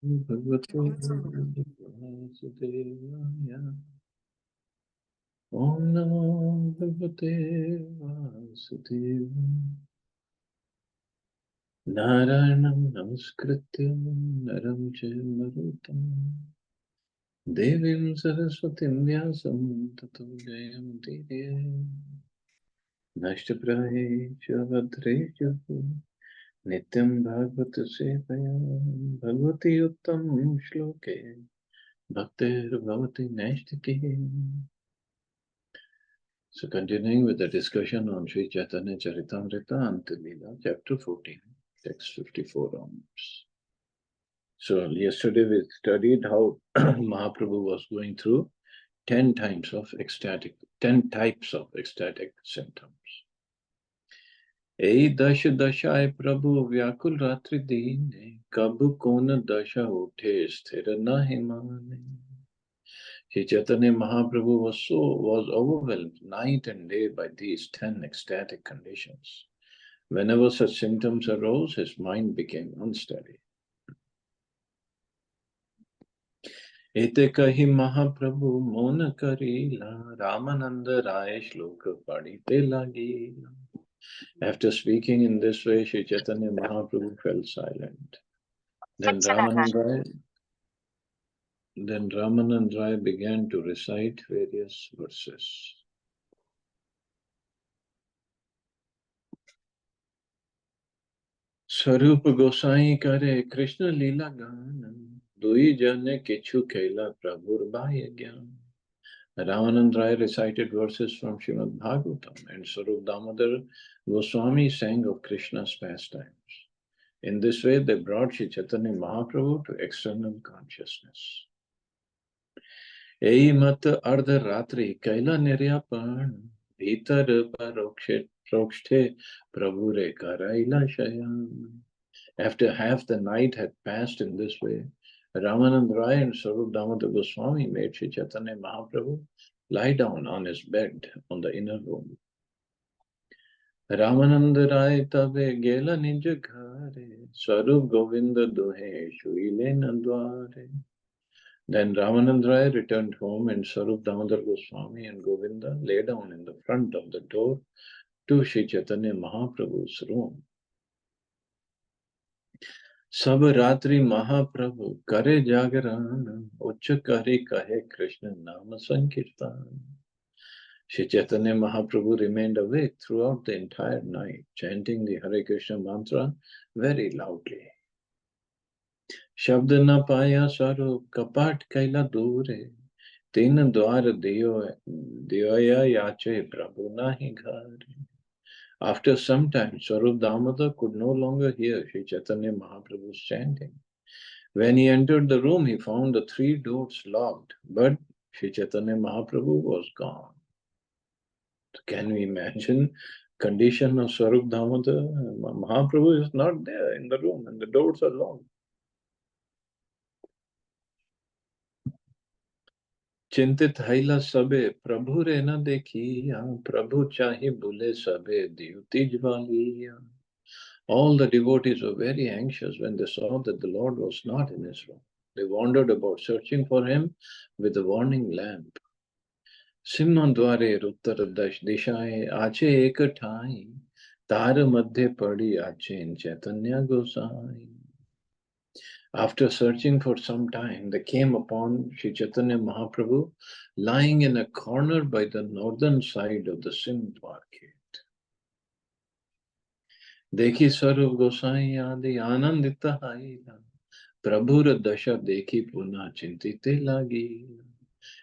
Bhagavate Vasudevaya. Om Namo Bhagavate Vasudevaya. Narayanam Namaskrityam Naram Chaiva Devim Saraswatim Vyasam Tato Jayam Tirye Nashtaprahisha Vadresha Nityam Bhagavata Sevaya Bhagavati Uttam Shloke Bhaktir Bhavati Nashtaki. So continuing with the discussion on Sri Chaitanya Charitamrita, Antya Lila, chapter 14, text 54 onwards. So yesterday we studied how Mahaprabhu was going through 10 types of ecstatic symptoms. Ei dasha dashaye Prabhu vyakul ratri dine, kabu kona dasha uthe sthira nahi mane. Sri Chaitanya Mahaprabhu was overwhelmed night and day by these 10 ecstatic conditions. Whenever such symptoms arose, his mind became unsteady. Ete kahi Mahaprabhu mona karila, Ramananda Raya shloka padite lagila. After speaking in this way, Sri Chaitanya Mahaprabhu fell silent. Then Ramanand Rai began to recite various verses. Swarup Gosai kare Krishna Lila Gana, Dui Jane Kichu Kaila Prabhur Bhaya Gyan. Ramanand Rai recited verses from Srimad Bhagavatam, and Swarup Damodar Goswami sang of Krishna's pastimes. In this way, they brought Sri Chaitanya Mahaprabhu to external consciousness. Ei mat ardha ratri kaila niryapan, bhitar prokshte prabhure karaila shayan. After half the night had passed in this way, Ramanand Rai and Swarup Damodar Goswami made Sri Chaitanya Mahaprabhu lie down on his bed on the inner room. Ramanand Rai tabe gela nij ghare, Swarup Govinda duhe shuile nandware. Then Ramanand Rai returned home and Swarup Damodar Goswami and Govinda lay down in the front of the door to Sri Chaitanya Mahaprabhu's room. सब रात्रि महाप्रभु करे जागरण उच्च करे कहे कृष्ण नाम संकीर्तन. Sri Chaitanya Mahaprabhu remained awake throughout the entire night, chanting the Hare Krishna mantra very loudly. Shabd na paya sarup kapat kaila dure, tin dwar diyoya yache prabhu nahi ghare. After some time, Swarup Damodar could no longer hear Sri Chaitanya Mahaprabhu's chanting. When he entered the room, he found the 3 doors locked, but Sri Chaitanya Mahaprabhu was gone. Can we imagine condition of Swarup Damodar? Mahaprabhu is not there in the room and the doors are locked. चिंतित हैला सबे प्रभु रे न देखिया प्रभु चाहे बुले सबे द्युति ज्वालिया. All the devotees were very anxious when they saw that the Lord was not in his room. They wandered about searching for him with a warning lamp. सिंहद्वारे उत्तर दिशाएं आचे एक ठाई तार मध्य पड़ी Aachen Chaitanya Gosai. After searching for some time, they came upon Sri Chaitanya Mahaprabhu lying in a corner by the northern side of the Sindhwar gate. Dekhi Swarup Gosai adi anandita haila, Prabhura dasha dekhi puna chintite lagi.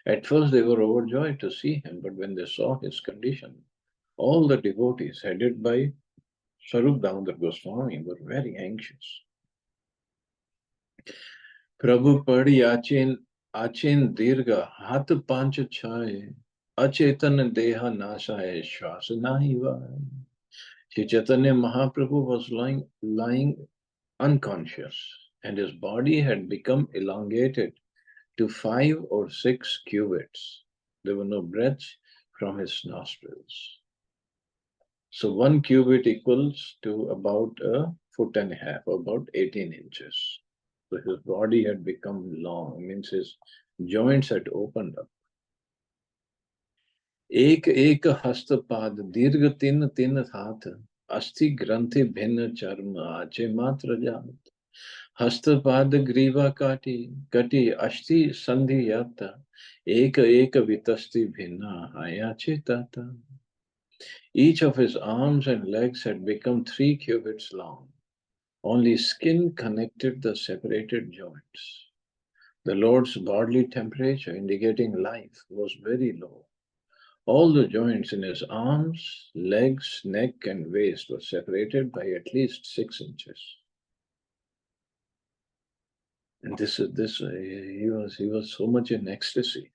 At first they were overjoyed to see him, but when they saw his condition, all the devotees headed by Swarup Damodar Goswami were very anxious. Prabhu padi achin dirga hat panch chaye achetan deha nasaye shwas nahi vaye. Sri Chaitanya Mahaprabhu was lying unconscious, and his body had become elongated to 5 or 6 cubits. There were no breaths from his nostrils. So 1 cubit equals to about a foot and a half, about 18 inches. So his body had become long, means his joints had opened up. एक एक हस्तपाद दीर्घ तीन तीन हाथ अस्थि ग्रंथि भिन्न चर्म आचे मात्र जात हस्तपाद ग्रीवा काटी कटी अस्थि संधि यत एक एक वितस्ति भिन्ना आयाचे तत. Each of his arms and legs had become 3 cubits long. Only skin connected the separated joints. The Lord's bodily temperature, indicating life, was very low. All the joints in his arms, legs, neck, and waist were separated by at least 6 inches. And he was so much in ecstasy.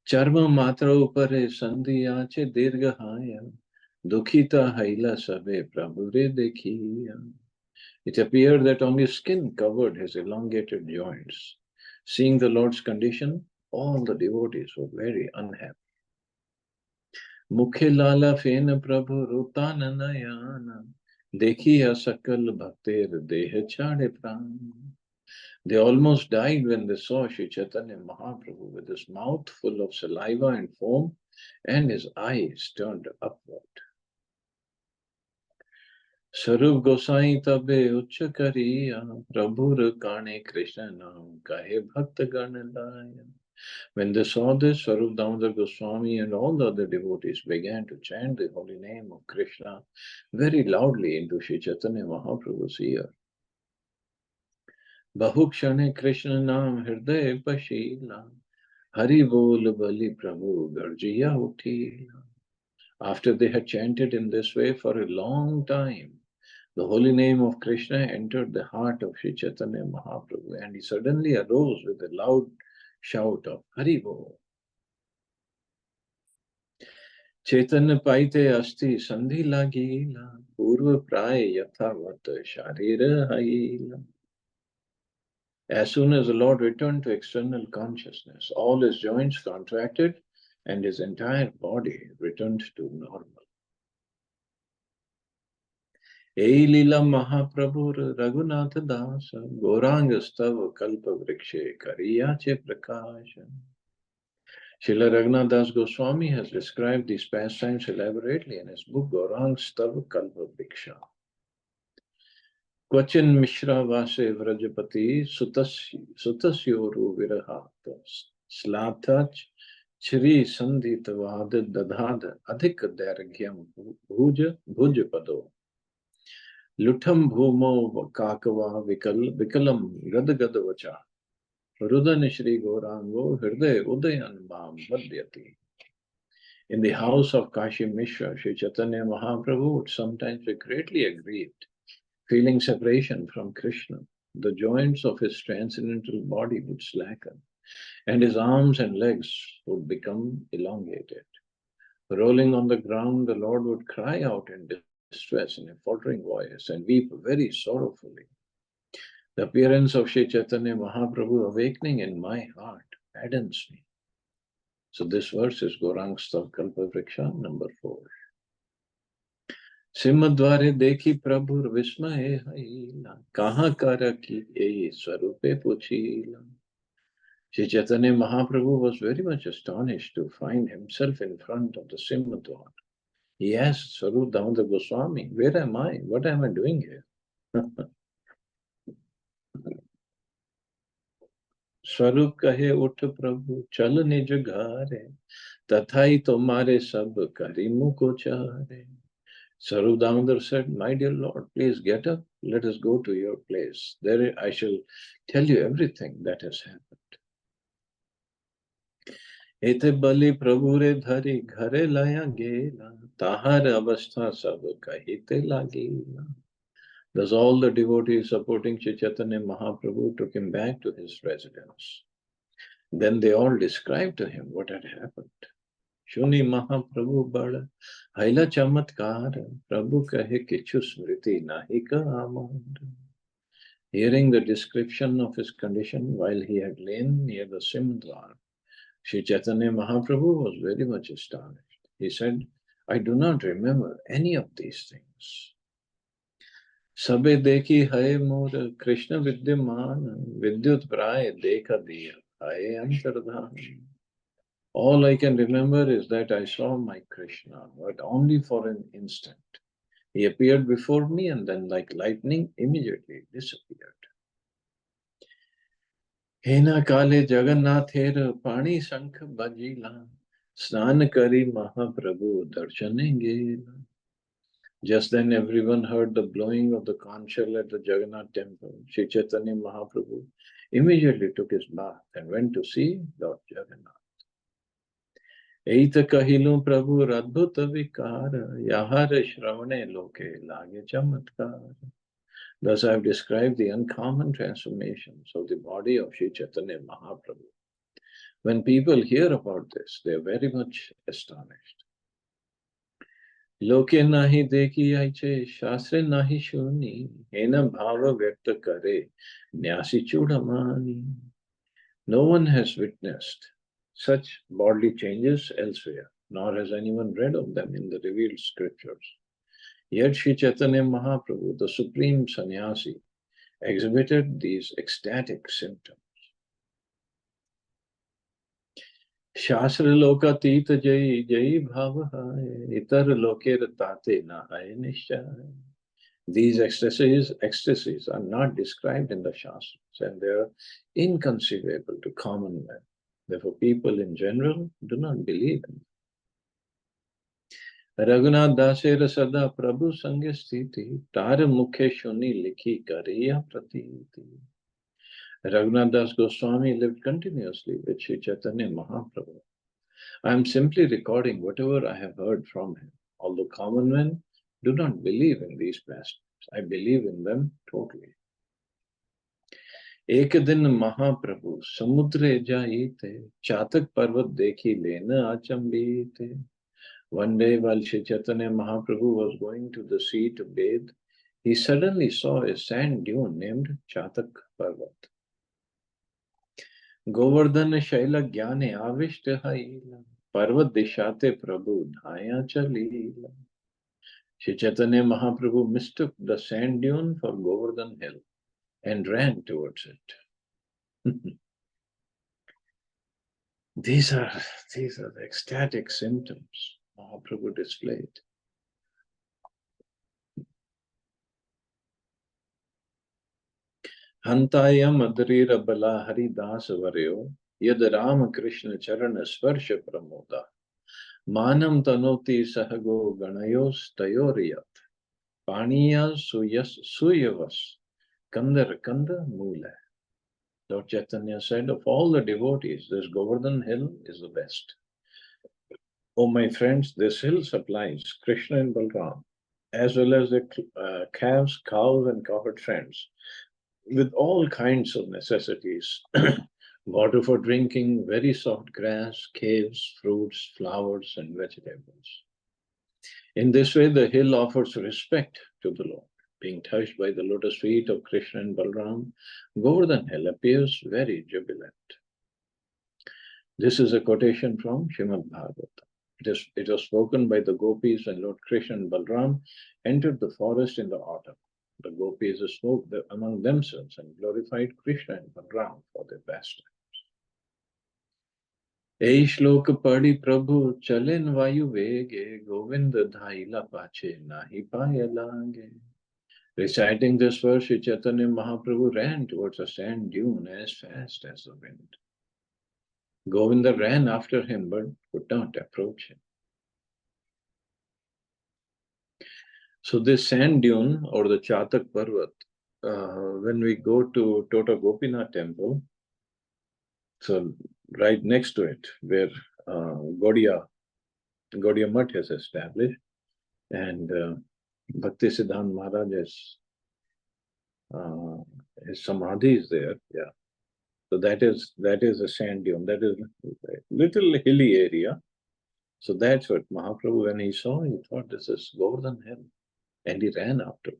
Charma matra upare sandhiyache dirghaya dukhita haila sabe prabhure dekhiya. It appeared that only skin covered his elongated joints. Seeing the Lord's condition, all the devotees were very unhappy. Mukhe lala fen prabhu rutananayana dekhiya sakal bhakter deha chade pran. They almost died when they saw Sri Chaitanya Mahaprabhu with his mouth full of saliva and foam and his eyes turned upward. Sarup Gosai tabe ucha kariya prabhur kane Krishna naam kahe bhakta ganalaya. When they saw this, Sarup Damodar Goswami and all the other devotees began to chant the holy name of Krishna very loudly into Sri Chaitanya Mahaprabhu's ear. Bahukshane Krishna naam hriday pashila Hari bol bali prabhu garjiya utila. After they had chanted in this way for a long time, the holy name of Krishna entered the heart of Sri Chaitanya Mahaprabhu and he suddenly arose with a loud shout of Hari Bol. Chaitanya paite asti sandhi lagila purva pray yathavat sharira haila. As soon as the Lord returned to external consciousness, all his joints contracted and his entire body returned to normal. Ei Lila Mahaprabhu Raghunath Dasa Gauranga Stava Kalpa Vrikshe Kariyache Prakasha. Srila Raghunath Das Goswami has described these pastimes elaborately in his book Gauranga Stava Kalpa Vriksha. Kvachin Mishra Vase Vrajapati Sutasyoru Virahat Slathach Chri Sandhitavad Dadhad Adhik Dairagyam Bhuj Pado. Lutham bhumo kakava vikalam gadagadawacha. Rudan Shri Gaurango Hirde Udayan Mam Vadyati. In the house of Kashi Mishra, Sri Chaitanya Mahaprabhu would sometimes be greatly aggrieved, feeling separation from Krishna. The joints of his transcendental body would slacken, and his arms and legs would become elongated. Rolling on the ground, the Lord would cry out in distress in a faltering voice and weep very sorrowfully. The appearance of Sri Chaitanya Mahaprabhu awakening in my heart saddens me. So this verse is Gaurang Stav Kalpa Vriksha number 4. Simhadware dekhi prabhur vismaye haila kaha kara ki ei swarupe puchila. Sri Chaitanya Mahaprabhu was very much astonished to find himself in front of the Simhadwar. He asked Swarup Damodar Goswami, where am I? What am I doing here? स्वरूप कहे उठ प्रभु चल निज घारे तथाई तुम्हारे सब करी मुको चारे. Swarup Damodar said, my dear Lord, please get up, let us go to your place. There I shall tell you everything that has happened. Ete bali prabhu re dhari ghare laya gela tahar avastha sab kahite lagela. Thus all the devotees supporting Sri Chaitanya Mahaprabhu took him back to his residence. Then they all described to him what had happened. Shuni Mahaprabhu bada haila chamatkar Prabhu kahe kichu smriti nahika amand. Hearing the description of his condition while he had lain near the Simdwar, Sri Chaitanya Mahaprabhu was very much astonished. He said, I do not remember any of these things. सबे देखी है मोर कृष्ण विद्यमान, विद्युत प्राय देखा दिया है अंतर्धान. All I can remember is that I saw my Krishna, but only for an instant. He appeared before me and then, like lightning, immediately disappeared. Hena kale Jagannather pani shankh bajila, snan kari Mahaprabhu darshane gela. Just then everyone heard the blowing of the conch shell at the Jagannath temple. Sri Chaitanya Mahaprabhu immediately took his bath and went to see Lord Jagannath. Eita kahilu Prabhu Radbhuta Vikara, Yahara Shravane Loke Lage Chamatkar. Thus I have described the uncommon transformations of the body of Sri Chaitanya Mahaprabhu. When people hear about this, they are very much astonished. Loke nahi dekhi aiche, shastre nahi shuni, hena bhava vyakta kare, nyasi chudamani. No one has witnessed such bodily changes elsewhere, nor has anyone read of them in the revealed scriptures. Yet Sri Chaitanya Mahaprabhu, the supreme sannyasi, exhibited these ecstatic symptoms. Shastra lokatit jai jai bhava hai, itar loker tate na hai nishchay. These ecstasies are not described in the Shastras, and they are inconceivable to common men. Therefore, people in general do not believe in them. Raghunath Dasera Sada Prabhu Sange Sthiti, Tar Mukhe Shuni Likhi Kariya Pratiti. Raghunath Das Goswami lived continuously with Sri Chaitanya Mahaprabhu. I am simply recording whatever I have heard from him. Although common men do not believe in these passages, I believe in them totally. एक दिन महाप्रभु समुद्रे जाईते, चातक पर्वत देखी लेन अचंभिते. One day while Sri Chaitanya Mahaprabhu was going to the sea to bathe, he suddenly saw a sand dune named Chatak Parvat. Govardhan Shaila Gyane Avishta Haila, Parvat Dishate Prabhu Dhaya Chalila. Sri Chaitanya Mahaprabhu mistook the sand dune for Govardhan Hill and ran towards it. These are the ecstatic symptoms Mahaprabhu displayed. Hantaya Madrira Bala Haridas Varyo Yad Ram Krishna Charana Sparsha Pramoda Manam Tanoti Sahago Ganayos Tayoriyat Paniya Suyavas Kandar Kanda Mula. Lord Chaitanya said, of all the devotees, this Govardhan hill is the best. Oh, my friends, this hill supplies Krishna and Balram, as well as the calves, cows, and cowherd friends, with all kinds of necessities. Water for drinking, very soft grass, caves, fruits, flowers, and vegetables. In this way, the hill offers respect to the Lord. Being touched by the lotus feet of Krishna and Balram, Govardhan Hill appears very jubilant. This is a quotation from Srimad Bhagavatam. It was spoken by the gopis when Lord Krishna and Balram entered the forest in the autumn. The gopis spoke among themselves and glorified Krishna and Balram for their pastime. Ei shlok padi Prabhu chalen vayu vege, Govind dhaila pache nahi paya lange. Reciting this verse, Sri Chaitanya Mahaprabhu ran towards a sand dune as fast as the wind. Govinda ran after him but could not approach him. So this sand dune or the Chatak Parvat, when we go to Tota Gopinath temple, so right next to it, where Gaudiya Mutt has established, and Bhakti Siddhant Maharaj his samadhi is there. Yeah, so that is a sand dune. That is a little hilly area. So that's what Mahaprabhu, when he saw, he thought this is Govardhan Hill, and he ran after.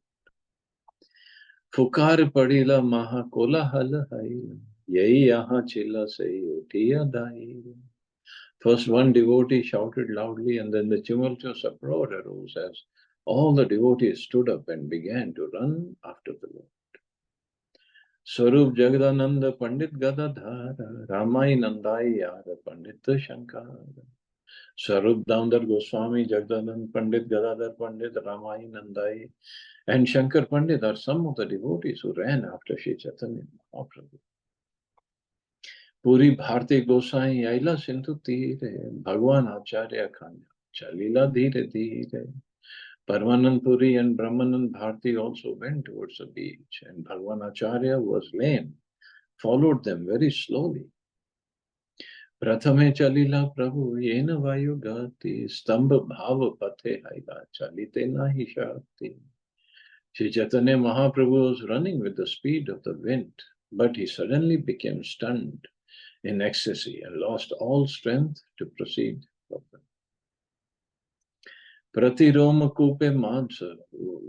Fukar padila maha kola hal haila, yei aha chilla sei utiya daila. First one devotee shouted loudly, and then the tumultuous uproar arose as All the devotees stood up and began to run after the Lord. Swarup Jagadananda Pandit Gadadhara, Ramai Nandai Yara Pandit Shankara. Swarup Damodar Goswami, Jagadanand Pandit, Gadadhar Pandit, Ramai Nandai, and Shankar Pandit are some of the devotees who ran after Sri Chaitanya Mahaprabhu. Puri Bharti Gosai Aila Sindhu Tire, Bhagwan Acharya Khanya, Chalila Dhire Dhire. Parmanand Puri and Brahmanand Bharti also went towards the beach, and Bhagwan Acharya was lame, followed them very slowly. Prathame Chalila Prabhu Yena Vayu Gati Stambha Bhava Pathe Haila Chalite Nahi Shakti. Sri Chaitanya Mahaprabhu was running with the speed of the wind, but he suddenly became stunned in ecstasy and lost all strength to proceed further. Pratiroma kupe mansa,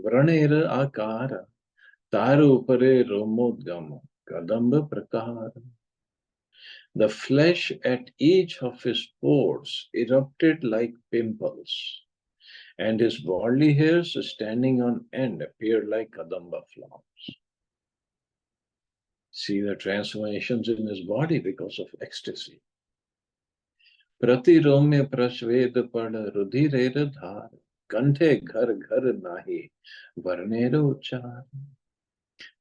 vranera akara, taru upare romodgama, kadamba prakara. The flesh at each of his pores erupted like pimples, and his bodily hairs standing on end appeared like kadamba flowers. See the transformations in his body because of ecstasy. Pratiromya prasved pada rudhirera dhar, kanthe ghar ghar nahi, varnero uchar.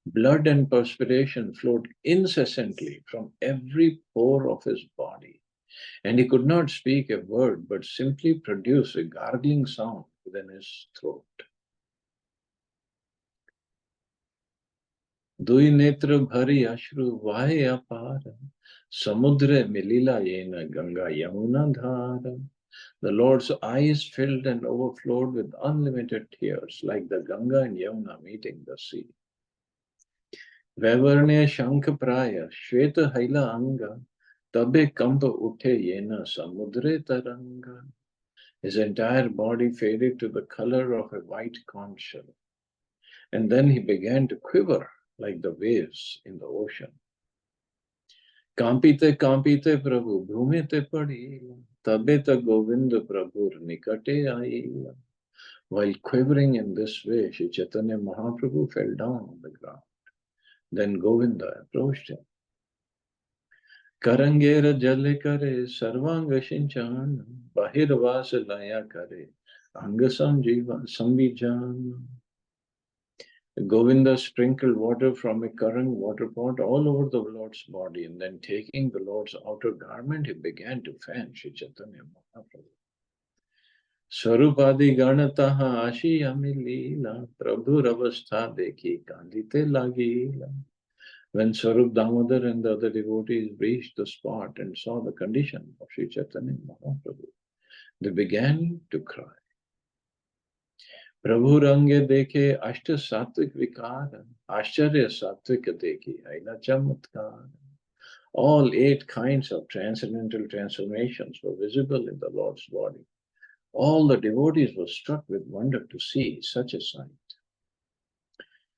Blood and perspiration flowed incessantly from every pore of his body, and he could not speak a word but simply produce a gargling sound within his throat. Dui netra bhari ashru vahe apara, samudre milila yena ganga yamuna dhara. The Lord's eyes filled and overflowed with unlimited tears, like the Ganga and Yamuna meeting the sea. Vavarne Shankha Praya, Shweta Haila Anga, Tabe Kampa Uthe Yena Samudre Taranga. His entire body faded to the color of a white conch shell, and then he began to quiver like the waves in the ocean. Kampite Kampite Prabhu, Bhumite Padila, Tabeta Govinda Prabhu Nikate Aila. While quivering in this way, Sri Chaitanya Mahaprabhu fell down on the ground. Then Govinda approached him. Karangera jale kare, sarvanga shinchana, bahirvasa laya kare, angasam jiva samvijana. Govinda sprinkled water from a Karang water pot all over the Lord's body, and then taking the Lord's outer garment, he began to fan Sri Chaitanya Mahaprabhu. Swarupadi ganataha ashi amilila, Prabhu Ravastha dekhi kandite lagila. When Swarup Damodar and the other devotees reached the spot and saw the condition of Sri Chaitanya Mahaprabhu, they began to cry. Prabhu range dekhe ashta satvik vikara, ashcharya satvik dekhi aina chamatkara. All 8 kinds of transcendental transformations were visible in the Lord's body. All the devotees were struck with wonder to see such a sight.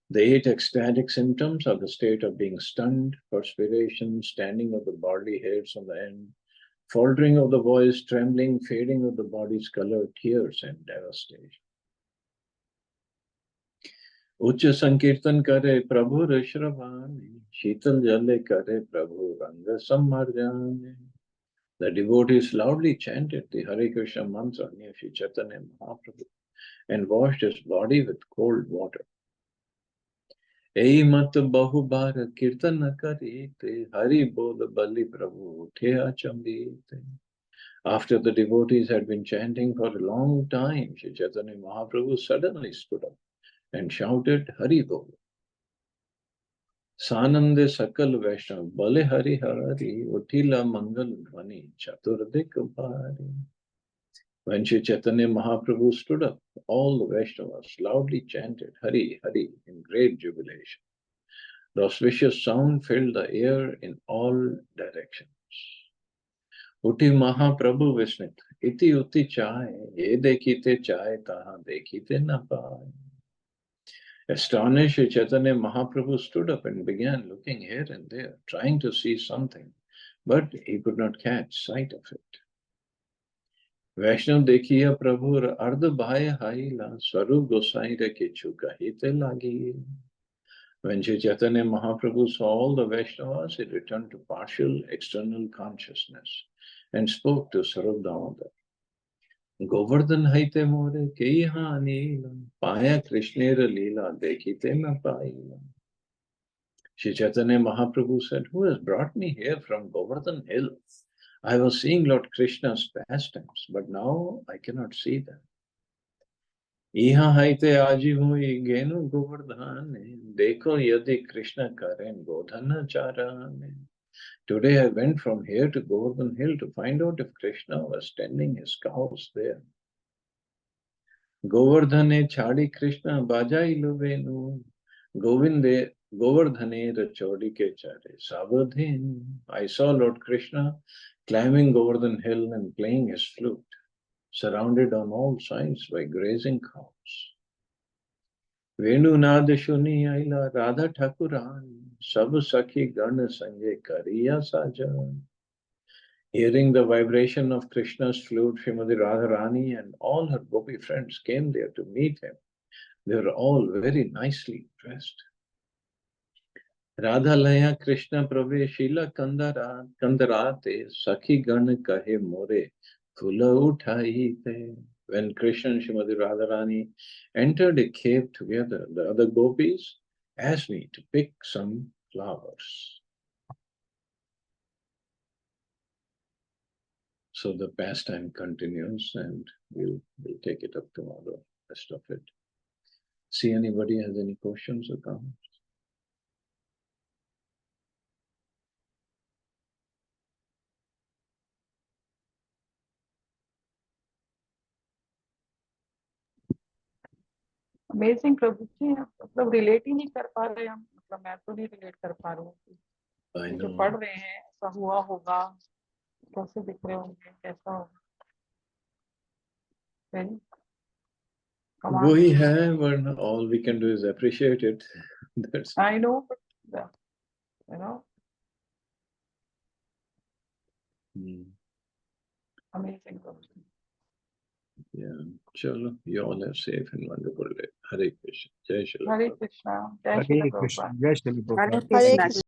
The 8 ecstatic symptoms are the state of being stunned, perspiration, standing of the bodily hairs on the end, faltering of the voice, trembling, fading of the body's color, tears, and devastation. Ucha Sankirtan kare Prabhu Rishravani, Shital Jale kare Prabhu Ranga Sammarjane. The devotees loudly chanted the Hare Krishna mantra near Sri Chaitanya Mahaprabhu and washed his body with cold water. Ei mat bahubar kirtan karite, Hari bol bali Prabhu uthe achambite. After the devotees had been chanting for a long time, Sri Chaitanya Mahaprabhu suddenly stood up and shouted, Hari bol. Sanande sakal Vaishnav, bale Hari Hari, utila mangal dhvani, chaturdik bhari. When Sri Chaitanya Mahaprabhu stood up, all the Vaishnavas loudly chanted Hari Hari in great jubilation. The auspicious sound filled the air in all directions. Uti Mahaprabhu Visnit, iti uti chai, ye dekhite chai, taha dekhite na pai. Astonished, Chaitanya Mahaprabhu stood up and began looking here and there, trying to see something, but he could not catch sight of it. वैष्णव देखिए प्रभु अर्ध bye हाइला स्वरूप गोसाई रे किछु कहिते लागी. When Sri Chaitanya Mahaprabhu saw all the Vaishnavas, he returned to partial external consciousness and spoke to Sarup Damodar. Govardhan haite more kei hanila, paya Krishnera lila dekhite na paila. Sri Chaitanya Mahaprabhu said, who has brought me here from Govardhan hill? I was seeing Lord Krishna's pastimes, but now I cannot see them. यहाँ हाइते आजी हुई गेनु गोवर्धन देखो यदि कृष्ण करें गोधन चारण. Today I went from here to Govardhan Hill to find out if Krishna was tending his cows there. Govardhane chadi Krishna bajai luvenu Govinde Govardhane rachodi ke chare savadhin. I saw Lord Krishna climbing Govardhan Hill and playing his flute, surrounded on all sides by grazing cows. वेणुनाद सुनी आइला राधा ठाकुरानी सब सखी गण संगे करिया साजन. Hearing the vibration of Krishna's flute, Srimati Radharani and all her gopi friends came there to meet him. They were all very nicely dressed. Radha Laya Krishna Praveshila Kandarate Sakhi Gan Kahe More Phula Uthaite. When Krishna and Srimati Radharani entered a cave together, the other gopis asked me to pick some flowers. So the pastime continues and we'll take it up tomorrow, rest of it. See anybody has any questions or comments? Amazing Prabhu ji, मतलब relate ही नहीं कर पा रहे हम, मतलब मैं तो नहीं रिलेट कर पा रही हूँ जो पढ़ रहे हैं ऐसा हुआ होगा, कैसे दिख रहे होंगे, कैसा होगा. वही है, वरना all we can do is appreciate it. That's I know, but you know, amazing Prabhu ji. Yeah, chalo, you all have safe and wonderful day. Hare Krishna. Jai Shri Hare Krishna, Jai Shri Hare Prabhupada. Krishna. Jai Shri Prabhupada. Hare Krishna.